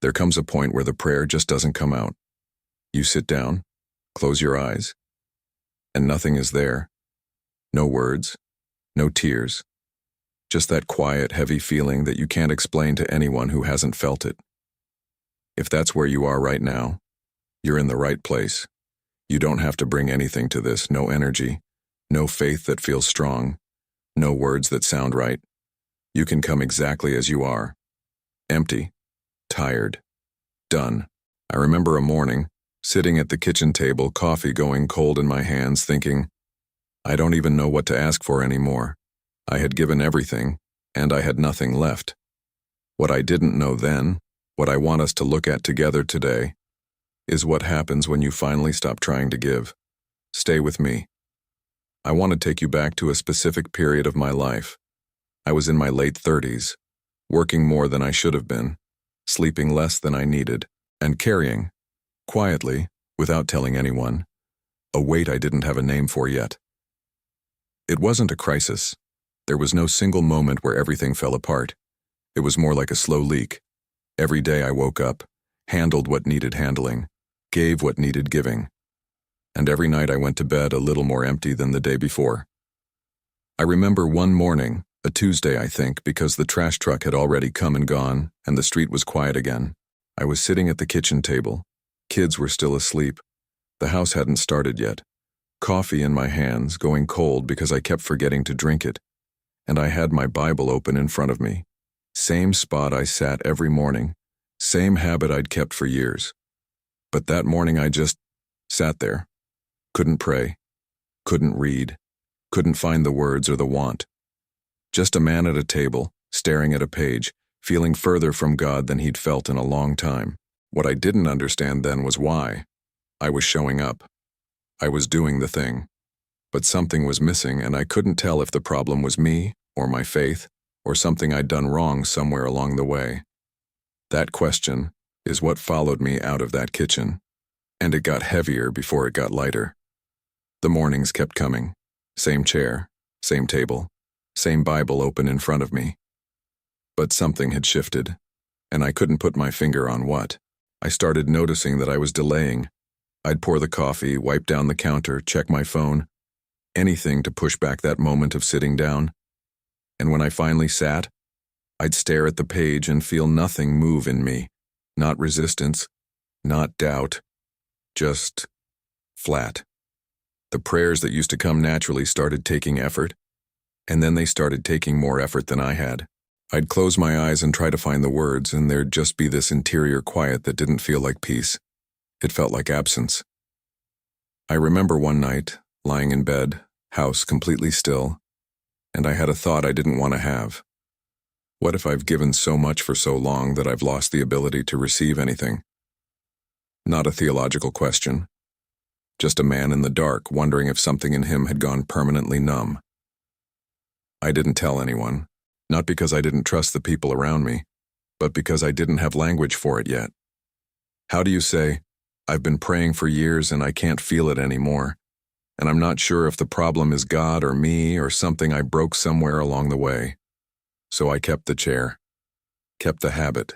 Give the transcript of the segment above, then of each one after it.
There comes a point where the prayer just doesn't come out. You sit down, close your eyes, and nothing is there. No words, no tears. Just that quiet, heavy feeling that you can't explain to anyone who hasn't felt it. If that's where you are right now, you're in the right place. You don't have to bring anything to this, no energy, no faith that feels strong, no words that sound right. You can come exactly as you are. Empty, tired, done. I remember a morning, sitting at the kitchen table, coffee going cold in my hands, thinking, I don't even know what to ask for anymore. I had given everything, and I had nothing left. What I didn't know then, what I want us to look at together today, is what happens when you finally stop trying to give. Stay with me. I want to take you back to a specific period of my life. I was in my late 30s, working more than I should have been, sleeping less than I needed, and carrying, quietly, without telling anyone, a weight I didn't have a name for yet. It wasn't a crisis. There was no single moment where everything fell apart. It was more like a slow leak. Every day I woke up, handled what needed handling, gave what needed giving. And every night I went to bed a little more empty than the day before. I remember one morning, a Tuesday I think, because the trash truck had already come and gone, and the street was quiet again. I was sitting at the kitchen table. Kids were still asleep. The house hadn't started yet. Coffee in my hands, going cold because I kept forgetting to drink it. And I had my Bible open in front of me. Same spot I sat every morning. Same habit I'd kept for years. But that morning I just sat there. Couldn't pray. Couldn't read. Couldn't find the words or the want. Just a man at a table, staring at a page, feeling further from God than he'd felt in a long time. What I didn't understand then was why. I was showing up. I was doing the thing. But something was missing, and I couldn't tell if the problem was me, or my faith, or something I'd done wrong somewhere along the way. That question is what followed me out of that kitchen, and it got heavier before it got lighter. The mornings kept coming. Same chair, same table, same Bible open in front of me. But something had shifted, and I couldn't put my finger on what. I started noticing that I was delaying. I'd pour the coffee, wipe down the counter, check my phone, anything to push back that moment of sitting down. And when I finally sat, I'd stare at the page and feel nothing move in me. Not resistance, not doubt, just flat. The prayers that used to come naturally started taking effort, and then they started taking more effort than I had. I'd close my eyes and try to find the words, and there'd just be this interior quiet that didn't feel like peace. It felt like absence. I remember one night, lying in bed, house completely still, and I had a thought I didn't want to have. What if I've given so much for so long that I've lost the ability to receive anything? Not a theological question. Just a man in the dark wondering if something in him had gone permanently numb. I didn't tell anyone, not because I didn't trust the people around me, but because I didn't have language for it yet. How do you say, I've been praying for years and I can't feel it anymore, and I'm not sure if the problem is God or me or something I broke somewhere along the way? So I kept the chair, kept the habit,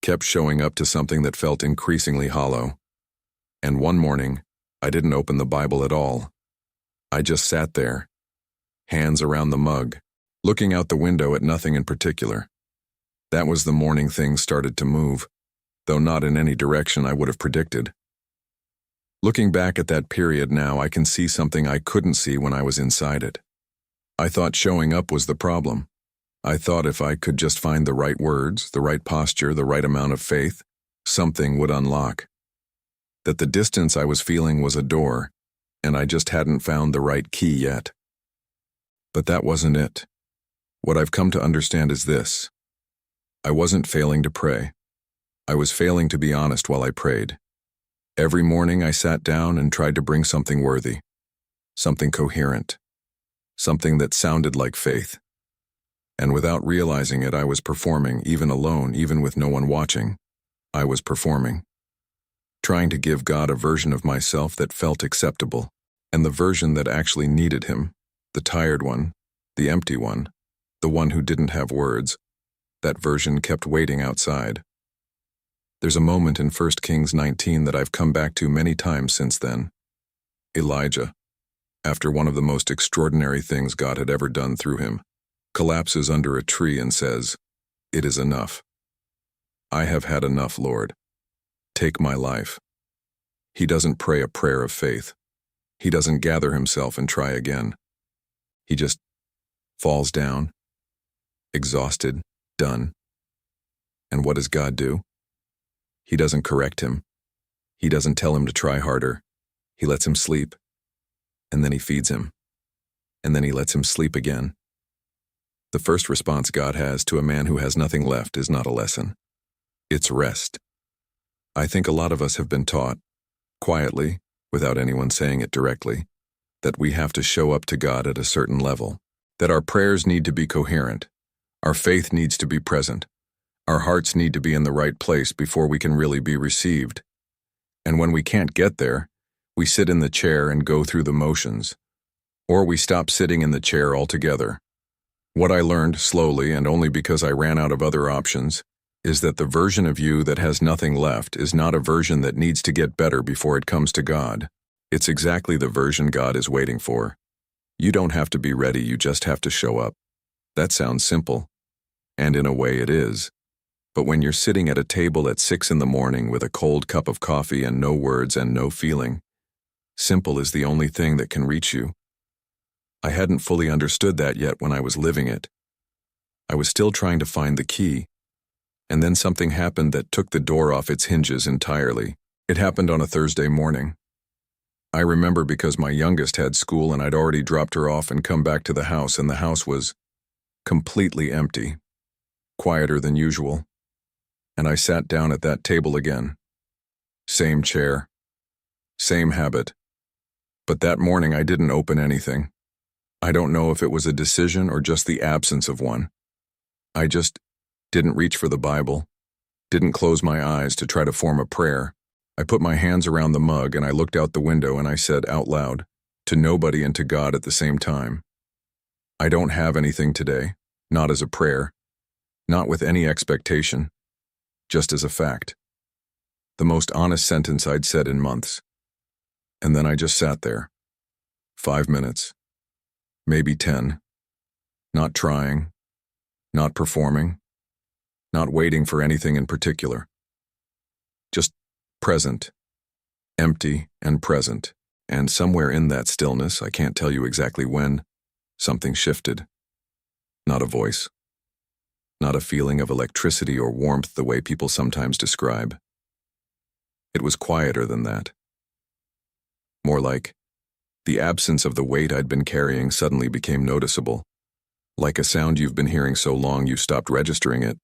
kept showing up to something that felt increasingly hollow. And one morning, I didn't open the Bible at all. I just sat there, hands around the mug, looking out the window at nothing in particular. That was the morning things started to move, though not in any direction I would have predicted. Looking back at that period now, I can see something I couldn't see when I was inside it. I thought showing up was the problem. I thought if I could just find the right words, the right posture, the right amount of faith, something would unlock. That the distance I was feeling was a door, and I just hadn't found the right key yet. But that wasn't it. What I've come to understand is this. I wasn't failing to pray. I was failing to be honest while I prayed. Every morning I sat down and tried to bring something worthy, something coherent, something that sounded like faith. And without realizing it, I was performing, even alone, even with no one watching. I was performing, trying to give God a version of myself that felt acceptable, and the version that actually needed him, the tired one, the empty one, the one who didn't have words. That version kept waiting outside. There's a moment in 1 Kings 19 that I've come back to many times since then. Elijah, after one of the most extraordinary things God had ever done through him, collapses under a tree and says, "It is enough. I have had enough, Lord. Take my life." He doesn't pray a prayer of faith. He doesn't gather himself and try again. He just falls down, exhausted, done. And what does God do? He doesn't correct him. He doesn't tell him to try harder. He lets him sleep. And then he feeds him. And then he lets him sleep again. The first response God has to a man who has nothing left is not a lesson. It's rest. I think a lot of us have been taught, quietly, without anyone saying it directly, that we have to show up to God at a certain level, that our prayers need to be coherent, our faith needs to be present, our hearts need to be in the right place before we can really be received. And when we can't get there, we sit in the chair and go through the motions, or we stop sitting in the chair altogether. What I learned slowly, and only because I ran out of other options, is that the version of you that has nothing left is not a version that needs to get better before it comes to God. It's exactly the version God is waiting for. You don't have to be ready, you just have to show up. That sounds simple. And in a way it is. But when you're sitting at a table at 6 in the morning with a cold cup of coffee and no words and no feeling, simple is the only thing that can reach you. I hadn't fully understood that yet when I was living it. I was still trying to find the key. And then something happened that took the door off its hinges entirely. It happened on a Thursday morning. I remember because my youngest had school and I'd already dropped her off and come back to the house, and the house was completely empty, quieter than usual. And I sat down at that table again. Same chair, same habit. But that morning I didn't open anything. I don't know if it was a decision or just the absence of one. I just didn't reach for the Bible, didn't close my eyes to try to form a prayer. I put my hands around the mug and I looked out the window and I said out loud, to nobody and to God at the same time, I don't have anything today, not as a prayer, not with any expectation, just as a fact. The most honest sentence I'd said in months. And then I just sat there. 5 minutes, maybe 10, not trying, not performing, not waiting for anything in particular. Just present, empty and present. And somewhere in that stillness, I can't tell you exactly when, something shifted. Not a voice. Not a feeling of electricity or warmth the way people sometimes describe. It was quieter than that. More like, the absence of the weight I'd been carrying suddenly became noticeable. Like a sound you've been hearing so long you stopped registering it,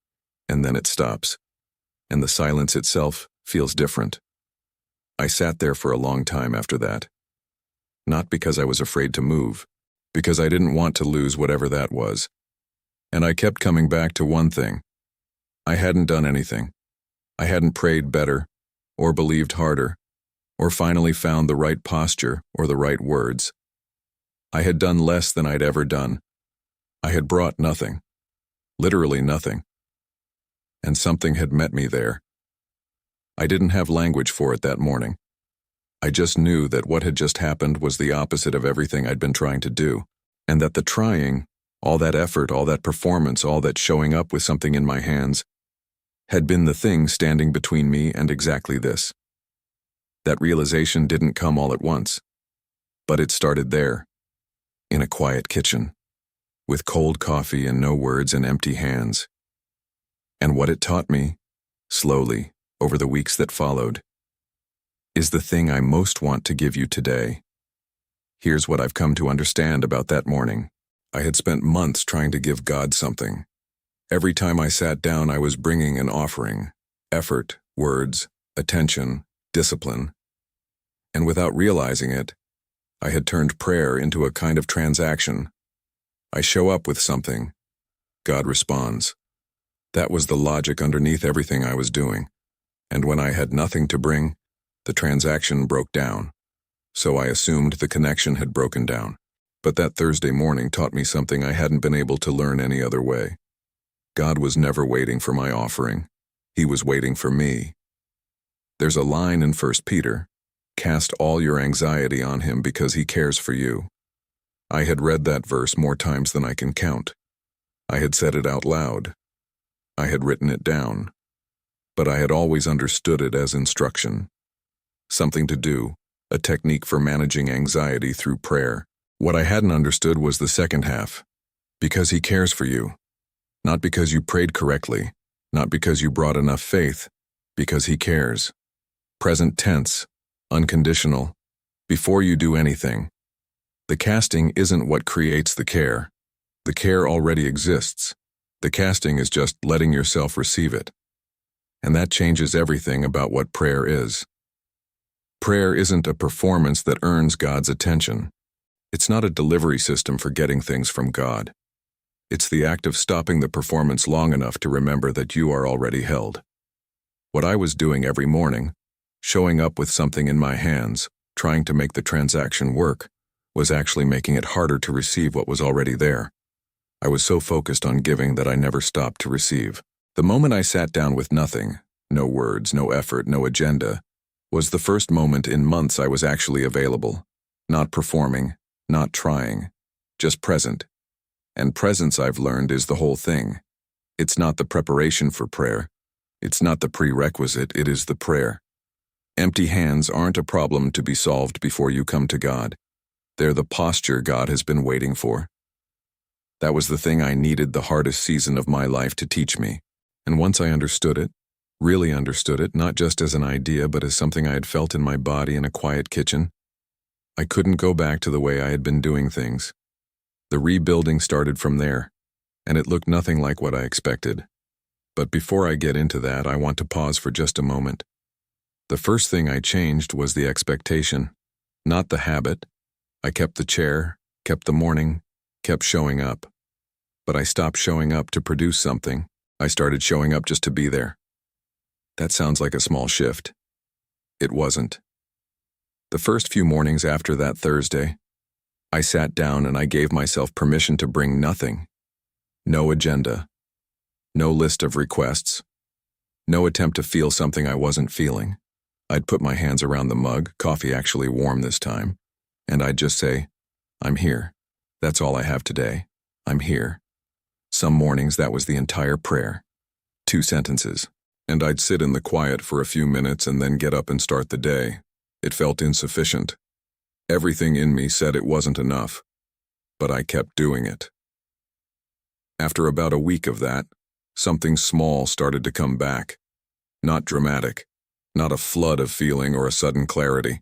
and then it stops. And the silence itself feels different. I sat there for a long time after that. Not because I was afraid to move, because I didn't want to lose whatever that was. And I kept coming back to one thing. I hadn't done anything. I hadn't prayed better, or believed harder, or finally found the right posture or the right words. I had done less than I'd ever done. I had brought nothing, literally nothing. And something had met me there. I didn't have language for it that morning. I just knew that what had just happened was the opposite of everything I'd been trying to do, and that the trying, all that effort, all that performance, all that showing up with something in my hands, had been the thing standing between me and exactly this. That realization didn't come all at once, but it started there, in a quiet kitchen, with cold coffee and no words and empty hands. And what it taught me, slowly, over the weeks that followed, is the thing I most want to give you today. Here's what I've come to understand about that morning. I had spent months trying to give God something. Every time I sat down, I was bringing an offering, effort, words, attention, discipline. And without realizing it, I had turned prayer into a kind of transaction. I show up with something. God responds. That was the logic underneath everything I was doing. And when I had nothing to bring, the transaction broke down. So I assumed the connection had broken down. But that Thursday morning taught me something I hadn't been able to learn any other way. God was never waiting for my offering. He was waiting for me. There's a line in 1 Peter, "Cast all your anxiety on him because he cares for you." I had read that verse more times than I can count. I had said it out loud. I had written it down. But I had always understood it as instruction. Something to do, a technique for managing anxiety through prayer. What I hadn't understood was the second half. Because he cares for you. Not because you prayed correctly, not because you brought enough faith, because he cares. Present tense, unconditional, before you do anything. The casting isn't what creates the care. The care already exists. The casting is just letting yourself receive it. And that changes everything about what prayer is. Prayer isn't a performance that earns God's attention. It's not a delivery system for getting things from God. It's the act of stopping the performance long enough to remember that you are already held. What I was doing every morning, showing up with something in my hands, trying to make the transaction work, was actually making it harder to receive what was already there. I was so focused on giving that I never stopped to receive. The moment I sat down with nothing, no words, no effort, no agenda, was the first moment in months I was actually available, not performing, not trying, just present. And presence, I've learned, is the whole thing. It's not the preparation for prayer. It's not the prerequisite, it is the prayer. Empty hands aren't a problem to be solved before you come to God. They're the posture God has been waiting for. That was the thing I needed the hardest season of my life to teach me. And once I understood it, really understood it, not just as an idea but as something I had felt in my body in a quiet kitchen, I couldn't go back to the way I had been doing things. The rebuilding started from there, and it looked nothing like what I expected. But before I get into that, I want to pause for just a moment. The first thing I changed was the expectation, not the habit. I kept the chair, kept the morning, kept showing up. But I stopped showing up to produce something. I started showing up just to be there. That sounds like a small shift. It wasn't. The first few mornings after that Thursday, I sat down and I gave myself permission to bring nothing. No agenda. No list of requests. No attempt to feel something I wasn't feeling. I'd put my hands around the mug, coffee actually warm this time, and I'd just say, "I'm here. That's all I have today. I'm here." Some mornings that was the entire prayer. 2 sentences. And I'd sit in the quiet for a few minutes and then get up and start the day. It felt insufficient. Everything in me said it wasn't enough. But I kept doing it. After about a week of that, something small started to come back. Not dramatic. Not a flood of feeling or a sudden clarity.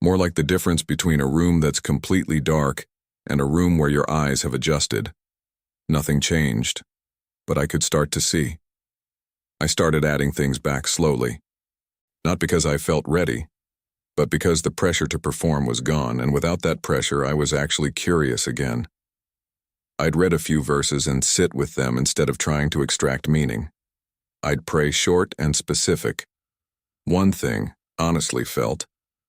More like the difference between a room that's completely dark and a room where your eyes have adjusted. Nothing changed, but I could start to see. I started adding things back slowly. Not because I felt ready, but because the pressure to perform was gone, and without that pressure I was actually curious again. I'd read a few verses and sit with them instead of trying to extract meaning. I'd pray short and specific. One thing, honestly felt,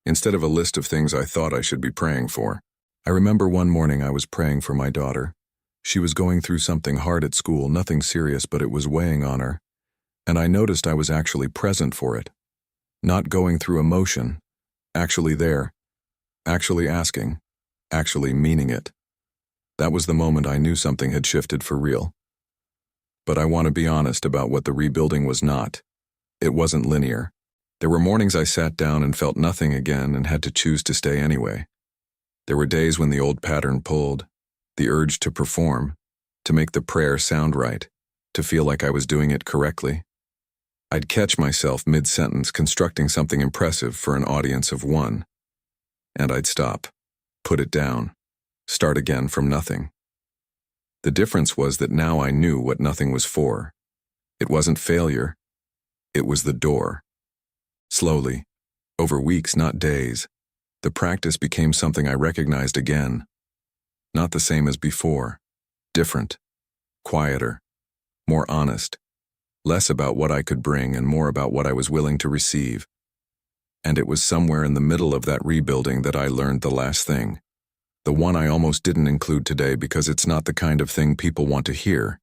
instead of a list of things I thought I should be praying for. I remember one morning I was praying for my daughter. She was going through something hard at school, nothing serious, but it was weighing on her. And I noticed I was actually present for it. Not going through emotion, actually there, actually asking, actually meaning it. That was the moment I knew something had shifted for real. But I want to be honest about what the rebuilding was not. It wasn't linear. There were mornings I sat down and felt nothing again and had to choose to stay anyway. There were days when the old pattern pulled, the urge to perform, to make the prayer sound right, to feel like I was doing it correctly. I'd catch myself mid-sentence constructing something impressive for an audience of one. And I'd stop, put it down, start again from nothing. The difference was that now I knew what nothing was for. It wasn't failure. It was the door. Slowly, over weeks, not days, the practice became something I recognized again. Not the same as before. Different. Quieter. More honest. Less about what I could bring and more about what I was willing to receive. And it was somewhere in the middle of that rebuilding that I learned the last thing. The one I almost didn't include today because it's not the kind of thing people want to hear,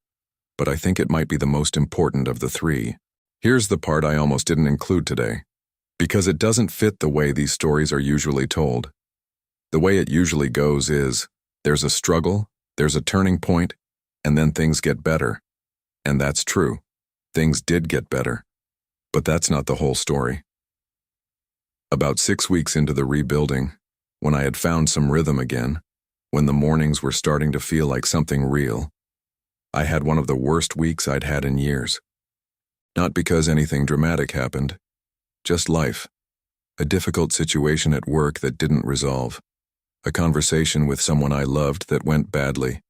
but I think it might be the most important of the 3. Here's the part I almost didn't include today. Because it doesn't fit the way these stories are usually told. The way it usually goes is, there's a struggle, there's a turning point, and then things get better. And that's true. Things did get better. But that's not the whole story. About 6 weeks into the rebuilding, when I had found some rhythm again, when the mornings were starting to feel like something real, I had one of the worst weeks I'd had in years. Not because anything dramatic happened, just life. A difficult situation at work that didn't resolve. A conversation with someone I loved that went badly.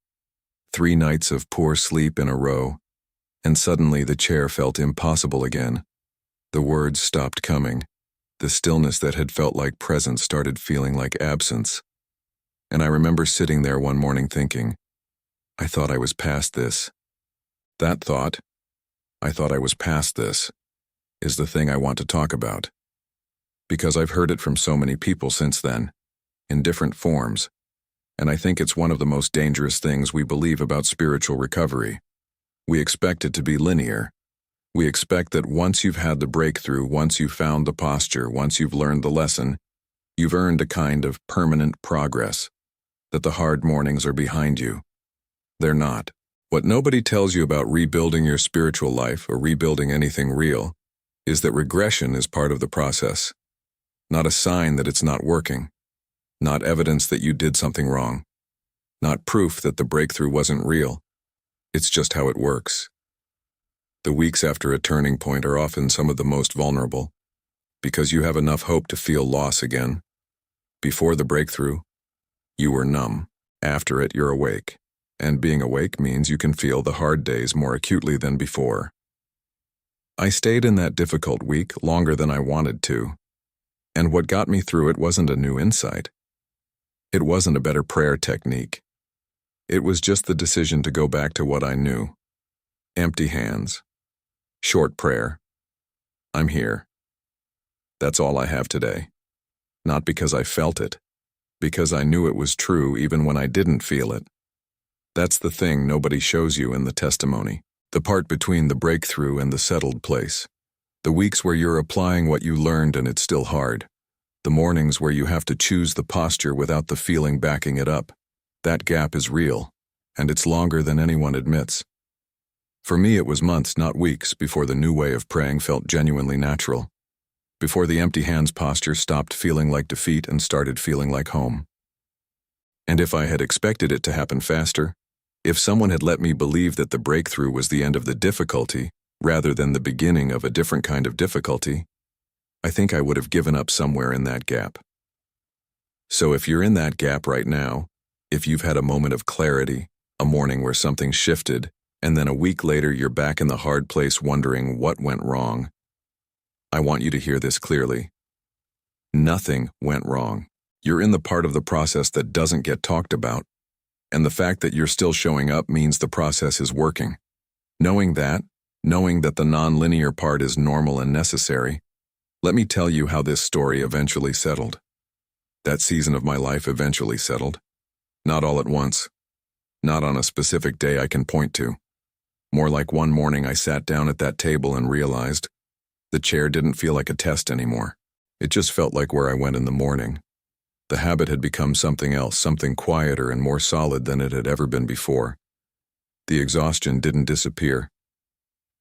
3 nights of poor sleep in a row, and suddenly the chair felt impossible again. The words stopped coming. The stillness that had felt like presence started feeling like absence. And I remember sitting there one morning thinking, I thought I was past this. That thought, I thought I was past this, is the thing I want to talk about. Because I've heard it from so many people since then, in different forms, and I think it's one of the most dangerous things we believe about spiritual recovery. We expect it to be linear. We expect that once you've had the breakthrough, once you've found the posture, once you've learned the lesson, you've earned a kind of permanent progress, that the hard mornings are behind you. They're not. What nobody tells you about rebuilding your spiritual life or rebuilding anything real is that regression is part of the process, not a sign that it's not working, not evidence that you did something wrong, not proof that the breakthrough wasn't real. It's just how it works. The weeks after a turning point are often some of the most vulnerable, because you have enough hope to feel loss again. Before the breakthrough, you were numb. After it, you're awake. And being awake means you can feel the hard days more acutely than before. I stayed in that difficult week longer than I wanted to. And what got me through it wasn't a new insight. It wasn't a better prayer technique. It was just the decision to go back to what I knew. Empty hands. Short prayer. I'm here. That's all I have today. Not because I felt it, because I knew it was true even when I didn't feel it. That's the thing nobody shows you in the testimony, the part between the breakthrough and the settled place. The weeks where you're applying what you learned and it's still hard. The mornings where you have to choose the posture without the feeling backing it up. That gap is real, and it's longer than anyone admits. For me, it was months, not weeks, before the new way of praying felt genuinely natural. Before the empty hands posture stopped feeling like defeat and started feeling like home. And if I had expected it to happen faster, if someone had let me believe that the breakthrough was the end of the difficulty, rather than the beginning of a different kind of difficulty, I think I would have given up somewhere in that gap. So if you're in that gap right now, if you've had a moment of clarity, a morning where something shifted, and then a week later you're back in the hard place wondering what went wrong, I want you to hear this clearly. Nothing went wrong. You're in the part of the process that doesn't get talked about, and the fact that you're still showing up means the process is working. Knowing that the non-linear part is normal and necessary, let me tell you how this story eventually settled. That season of my life eventually settled. Not all at once. Not on a specific day I can point to. More like one morning I sat down at that table and realized the chair didn't feel like a test anymore. It just felt like where I went in the morning. The habit had become something else, something quieter and more solid than it had ever been before. The exhaustion didn't disappear.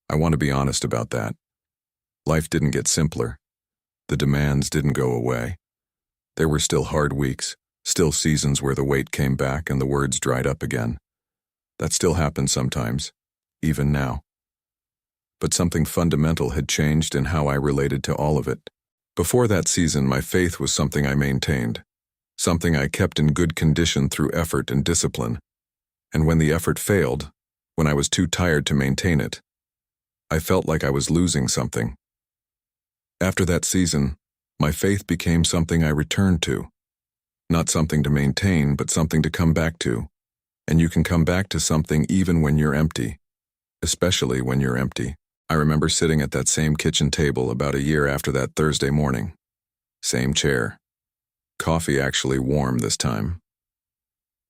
I want to be honest about that. Life didn't get simpler. The demands didn't go away. There were still hard weeks, still seasons where the weight came back and the words dried up again. That still happens sometimes, even now. But something fundamental had changed in how I related to all of it. Before that season, my faith was something I maintained, something I kept in good condition through effort and discipline. And when the effort failed, when I was too tired to maintain it, I felt like I was losing something. After that season, my faith became something I returned to. Not something to maintain, but something to come back to. And you can come back to something even when you're empty, especially when you're empty. I remember sitting at that same kitchen table about a year after that Thursday morning. Same chair. Coffee actually warm this time.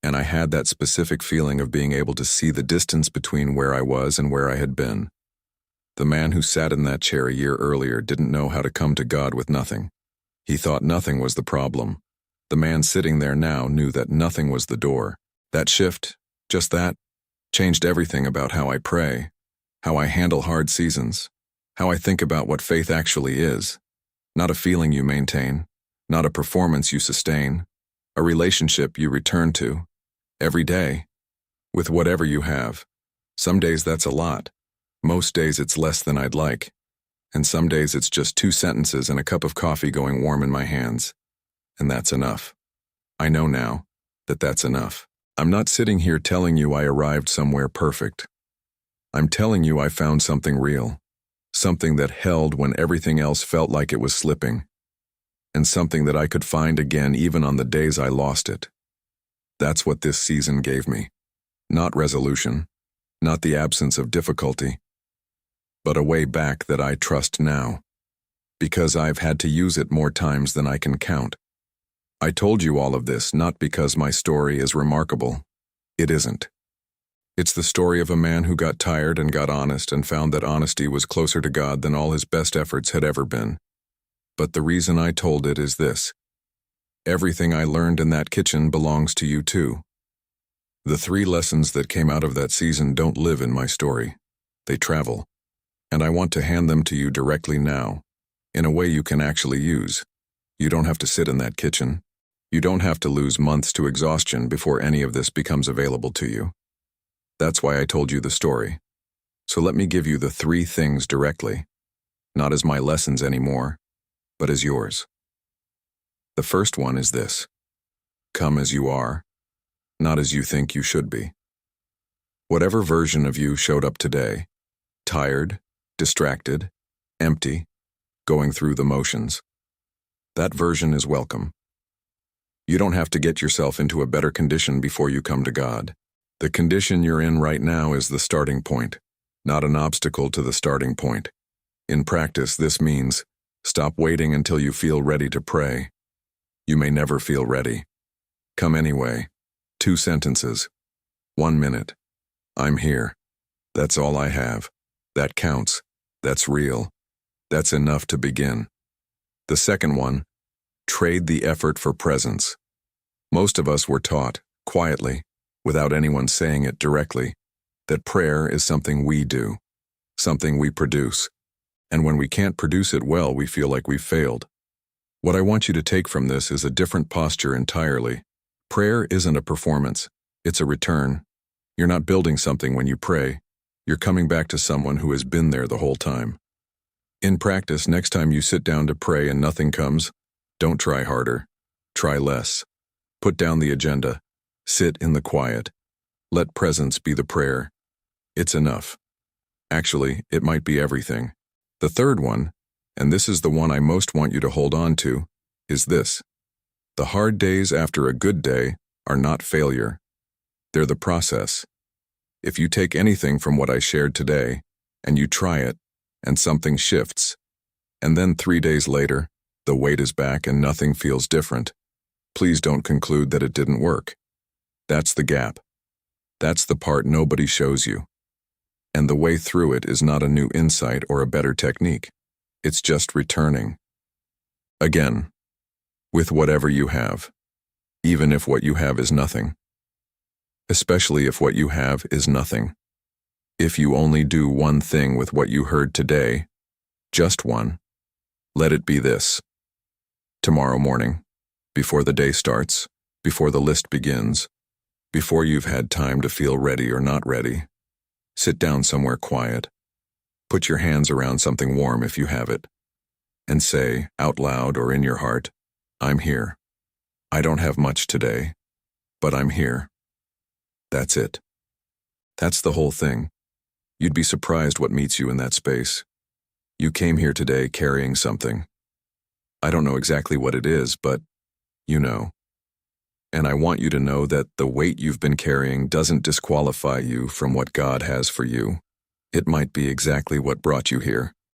And I had that specific feeling of being able to see the distance between where I was and where I had been. The man who sat in that chair a year earlier didn't know how to come to God with nothing. He thought nothing was the problem. The man sitting there now knew that nothing was the door. That shift, just that, changed everything about how I pray, how I handle hard seasons, how I think about what faith actually is. Not a feeling you maintain, not a performance you sustain, a relationship you return to, every day, with whatever you have. Some days that's a lot. Most days it's less than I'd like. And some days it's just 2 sentences and a cup of coffee going warm in my hands. And that's enough. I know now that that's enough. I'm not sitting here telling you I arrived somewhere perfect. I'm telling you I found something real. Something that held when everything else felt like it was slipping. And something that I could find again even on the days I lost it. That's what this season gave me. Not resolution, not the absence of difficulty, but a way back that I trust now. Because I've had to use it more times than I can count. I told you all of this not because my story is remarkable. It isn't. It's the story of a man who got tired and got honest and found that honesty was closer to God than all his best efforts had ever been. But the reason I told it is this. Everything I learned in that kitchen belongs to you too. The 3 lessons that came out of that season don't live in my story. They travel. And I want to hand them to you directly now, in a way you can actually use. You don't have to sit in that kitchen. You don't have to lose months to exhaustion before any of this becomes available to you. That's why I told you the story. So let me give you the 3 things directly, not as my lessons anymore, but as yours. The first one is this. Come as you are, not as you think you should be. Whatever version of you showed up today, tired, distracted, empty, going through the motions, that version is welcome. You don't have to get yourself into a better condition before you come to God. The condition you're in right now is the starting point, not an obstacle to the starting point. In practice, this means stop waiting until you feel ready to pray. You may never feel ready. Come anyway. 2 sentences. 1 minute. I'm here. That's all I have. That counts. That's real. That's enough to begin. The second one, trade the effort for presence. Most of us were taught, quietly, without anyone saying it directly, that prayer is something we do, something we produce, and when we can't produce it well, we feel like we've failed. What I want you to take from this is a different posture entirely. Prayer isn't a performance, it's a return. You're not building something when you pray, you're coming back to someone who has been there the whole time. In practice, next time you sit down to pray and nothing comes, don't try harder, try less. Put down the agenda. Sit in the quiet. Let presence be the prayer. It's enough. Actually, it might be everything. The third one, and this is the one I most want you to hold on to, is this. The hard days after a good day are not failure. They're the process. If you take anything from what I shared today, and you try it, and something shifts, and then 3 days later, the weight is back and nothing feels different, please don't conclude that it didn't work. That's the gap. That's the part nobody shows you. And the way through it is not a new insight or a better technique. It's just returning. Again, with whatever you have, even if what you have is nothing. Especially if what you have is nothing. If you only do one thing with what you heard today, just one, let it be this. Tomorrow morning, before the day starts, before the list begins, before you've had time to feel ready or not ready, sit down somewhere quiet, put your hands around something warm if you have it, and say, out loud or in your heart, I'm here. I don't have much today, but I'm here. That's it. That's the whole thing. You'd be surprised what meets you in that space. You came here today carrying something. I don't know exactly what it is, but you know. And I want you to know that the weight you've been carrying doesn't disqualify you from what God has for you. It might be exactly what brought you here.